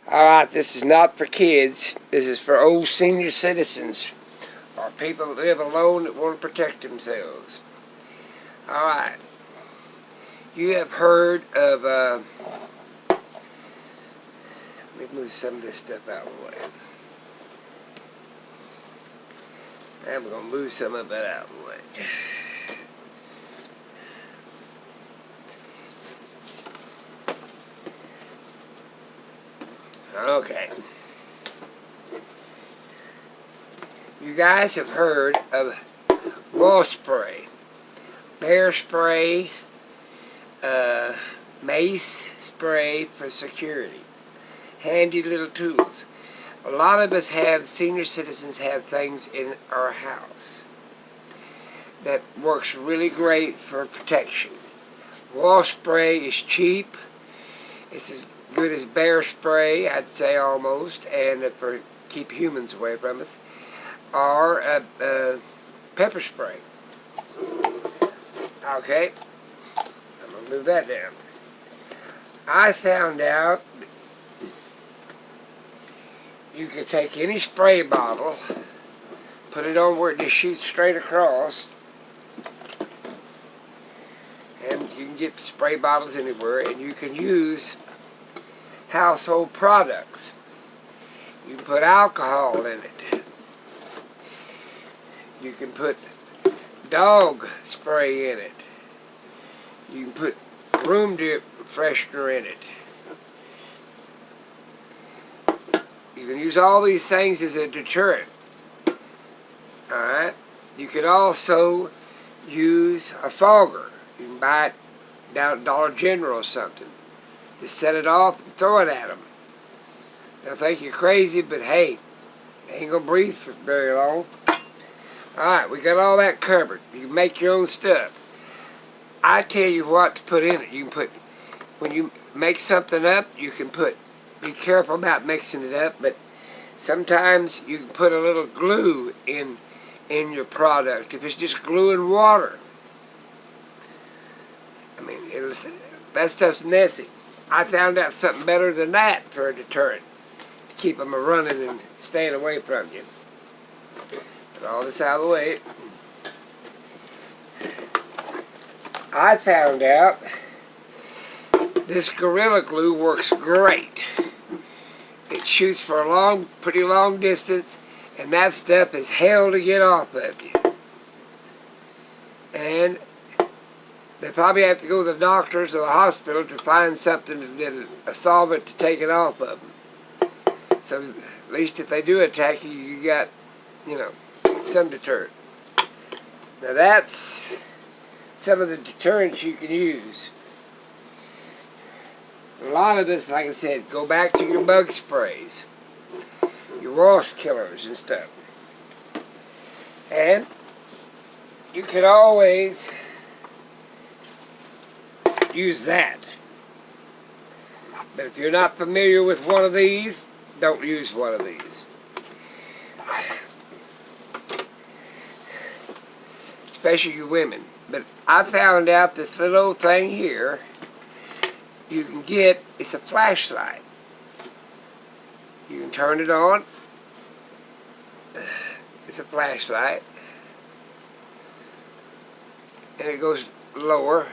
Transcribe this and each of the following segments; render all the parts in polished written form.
Alright, this is not for kids. This is for old senior citizens or people that live alone that want to protect themselves. Alright, you have heard of, let me move some of this stuff out of the way. And we're going to move some of that out of the way. Okay. You guys have heard of wasp spray, bear spray, mace spray for security. Handy little tools. A lot of us senior citizens have things in our house that works really great for protection. Wasp spray is cheap. It's as good as bear spray, I'd say almost, and for keep humans away from us, or pepper spray. Okay, I'm going to move that down. I found out you can take any spray bottle, put it on where it just shoots straight across, and you can get spray bottles anywhere, and you can use household products. You can put alcohol in it. You can put dog spray in it. You can put room freshener in it. You can use all these things as a deterrent. Alright? You can also use a fogger. You can buy it down at Dollar General or something. Just set it off and throw it at them. They'll think you're crazy, but hey, they ain't gonna breathe for very long. Alright, we got all that covered. You can make your own stuff. I tell you what to put in it. You can put, when you make something up, you can put, be careful about mixing it up, but sometimes you can put a little glue in your product. If it's just glue and water, I mean, that stuff's messy. I found out something better than that for a deterrent to keep them running and staying away from you. Get all this out of the way. I found out this Gorilla Glue works great. It shoots for a pretty long distance, and that stuff is hell to get off of you. And they probably have to go to the doctors or the hospital to find something, a solvent to take it off of them. So at least if they do attack you, you got, some deterrent. Now that's some of the deterrents you can use. A lot of this, like I said, go back to your bug sprays, your wasp killers and stuff. And you can always use that. But if you're not familiar with one of these, don't use one of these. Especially you women. But I found out this little thing here you can get, it's a flashlight. You can turn it on. It's a flashlight. And it goes lower,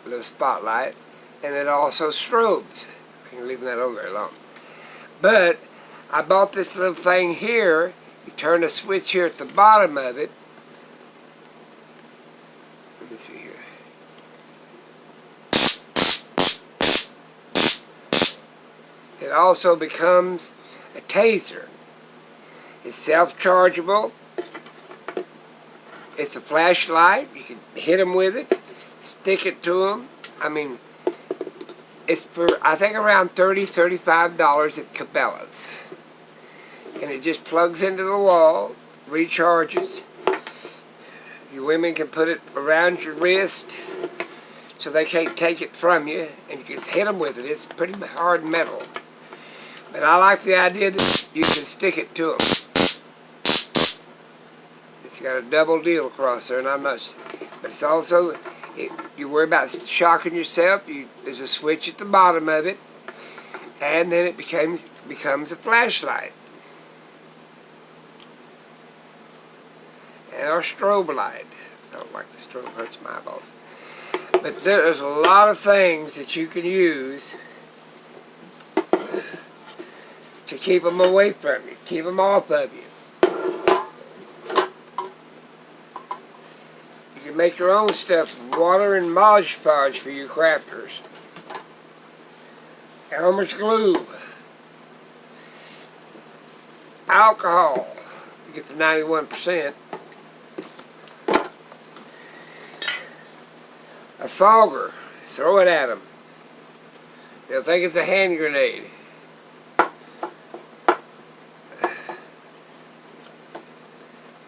a little spotlight, and it also strobes. I can leave that on very long. But I bought this little thing here. You turn the switch here at the bottom of it. Let me see here. It also becomes a taser. It's self-chargeable. It's a flashlight. You can hit them with it, stick it to them. I mean, it's for, I think, around $30, $35 at Cabela's. And it just plugs into the wall, recharges. You women can put it around your wrist so they can't take it from you, and you can hit them with it. It's pretty hard metal. But I like the idea that you can stick it to them. It's got a double deal across there, and I'm not. But it's also, you worry about shocking yourself. There's a switch at the bottom of it, and then it becomes a flashlight. And our strobe light. I don't like the strobe, hurts my eyeballs. But there's a lot of things that you can use to keep them away from you, keep them off of you. You can make your own stuff, water and Mod Podge for you crafters. Elmer's glue. Alcohol. You get the 91%. A fogger. Throw it at them. They'll think it's a hand grenade.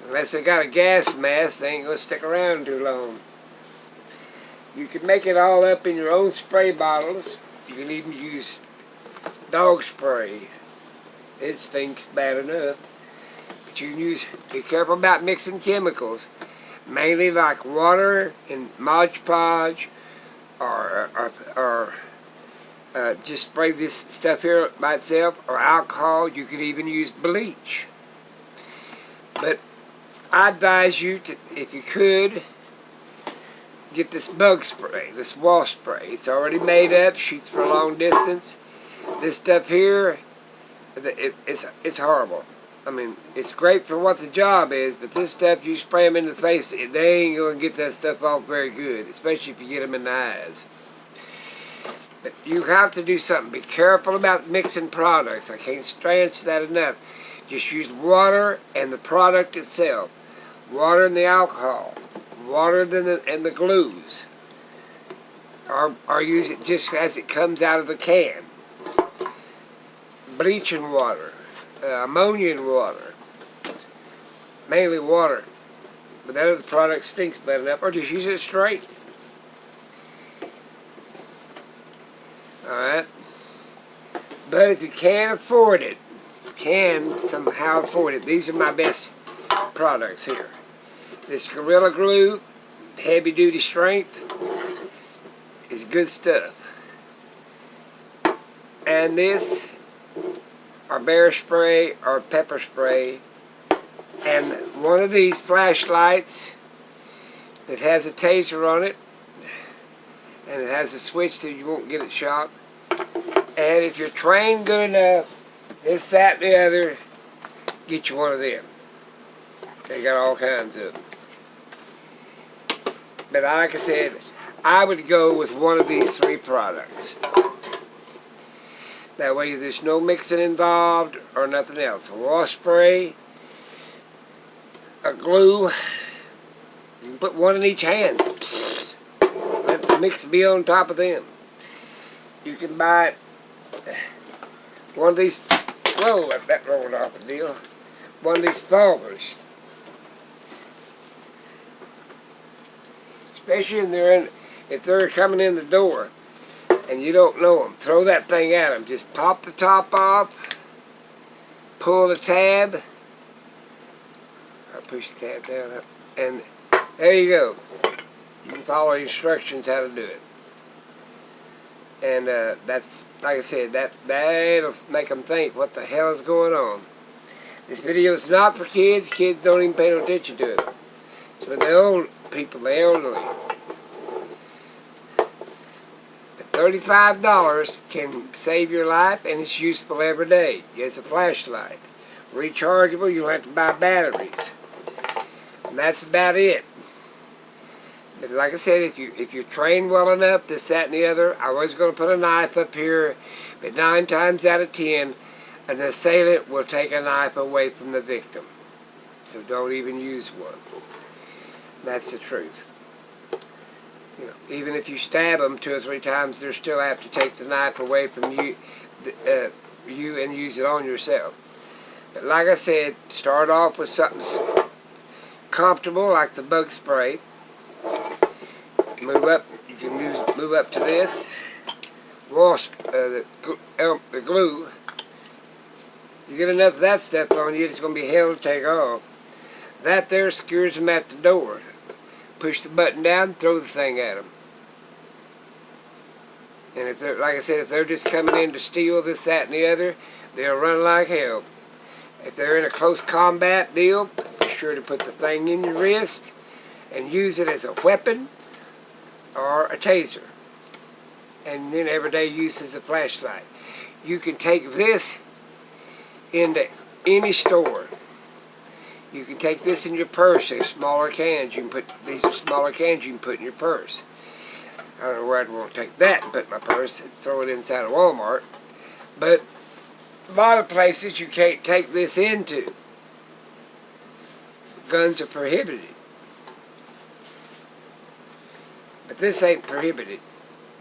Unless they got a gas mask, they ain't gonna stick around too long. You can make it all up in your own spray bottles. You can even use dog spray. It stinks bad enough. But you can be careful about mixing chemicals. Mainly like water and Mod Podge, or just spray this stuff here by itself, or alcohol. You could even use bleach. But I advise you to, if you could, get this bug spray, this wasp spray. It's already made up, shoots for a long distance. This stuff here, it's horrible. I mean, it's great for what the job is, but this stuff, you spray them in the face, they ain't going to get that stuff off very good, especially if you get them in the eyes. But you have to do something. Be careful about mixing products. I can't stress that enough. Just use water and the product itself. Water and the alcohol. Water and the glues. Or use it just as it comes out of the can. Bleach and water. Ammonia and water. Mainly water. But that other product stinks bad enough. Or just use it straight. Alright? But if you can't afford it, can somehow afford it, these are my best products here. This Gorilla Glue, heavy duty strength, is good stuff. And this, or bear spray, or pepper spray, and one of these flashlights that has a taser on it, and it has a switch so you won't get it shot. And if you're trained good enough, this, that, and the other, get you one of them. They got all kinds of them. But like I said, I would go with one of these three products. That way there's no mixing involved or nothing else. A wash spray, a glue, you can put one in each hand. Let the mix be on top of them. You can buy one of these, whoa, that rolled off the deal. One of these foggers. Especially if they're coming in the door and you don't know them. Throw that thing at them. Just pop the top off, pull the tab, or push the tab down, and there you go. You can follow the instructions how to do it. And that's, like I said, that'll make them think, what the hell is going on? This video is not for kids. Kids don't even pay no attention to it. It's for the old people, the elderly. But $35 can save your life, and it's useful every day. It's a flashlight. Rechargeable, you don't have to buy batteries. And that's about it. But like I said, if you're trained well enough, this, that, and the other, I was going to put a knife up here, but 9 times out of 10, an assailant will take a knife away from the victim. So don't even use one. That's the truth. You know, even if you stab them 2 or 3 times, they'll still have to take the knife away from you, and use it on yourself. But like I said, start off with something comfortable like the bug spray. Move up. You can move up to this. Wasp, the glue. You get enough of that stuff on you, it's going to be hell to take off. That there secures them at the door. Push the button down, throw the thing at them. And if they're, like I said, if they're just coming in to steal this, that, and the other, they'll run like hell. If they're in a close combat deal, be sure to put the thing in your wrist and use it as a weapon or a taser. And then everyday use as a flashlight. You can take this into any store. You can take this in your purse. There's smaller cans. These are smaller cans you can put in your purse. I don't know where I'd want to take that and put in my purse and throw it inside of Walmart. But a lot of places you can't take this into. Guns are prohibited. But this ain't prohibited.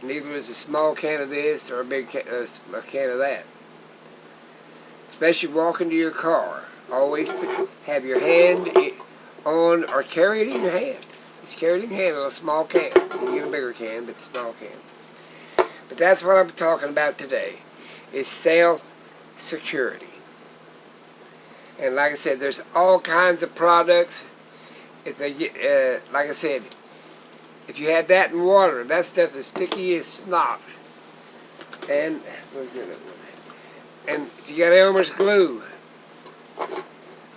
Neither is a small can of this or a big can of that. Especially walking to your car. Always have your hand on or carry it in your hand. Just carry it in your hand, a small can. You can get a bigger can, but a small can. But that's what I'm talking about today. Is self-security. And like I said, there's all kinds of products. If they get, like I said, if you had that in water, that stuff is sticky as snot. And what's the other one? And if you got Elmer's glue,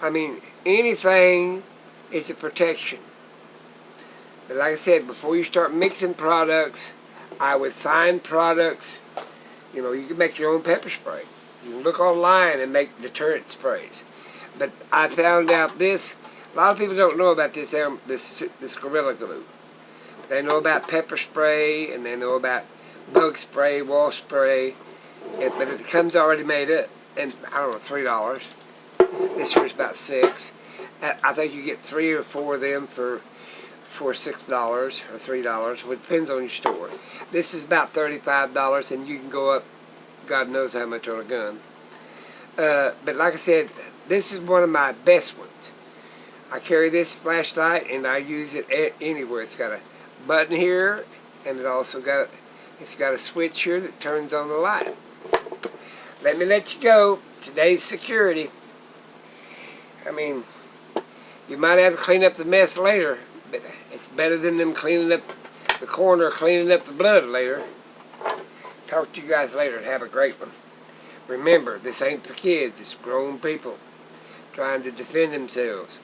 I mean, anything is a protection. But like I said, before you start mixing products, I would find products. You know, you can make your own pepper spray. You can look online and make deterrent sprays. But I found out this. A lot of people don't know about this Gorilla Glue. They know about pepper spray and they know about bug spray, wasp spray, but it comes already made up. And I don't know, $3. This year's about $6. I think you get 3 or 4 of them for $6 or $3. It depends on your store. This is about $35, and you can go up God knows how much on a gun. But like I said, this is one of my best ones. I carry this flashlight and I use it anywhere. It's got a button here, and it's got a switch here that turns on the light. Let me let you go. Today's security. I mean, you might have to clean up the mess later, but it's better than them cleaning up the corner, cleaning up the blood later. Talk to you guys later and have a great one. Remember, this ain't for kids. It's grown people trying to defend themselves.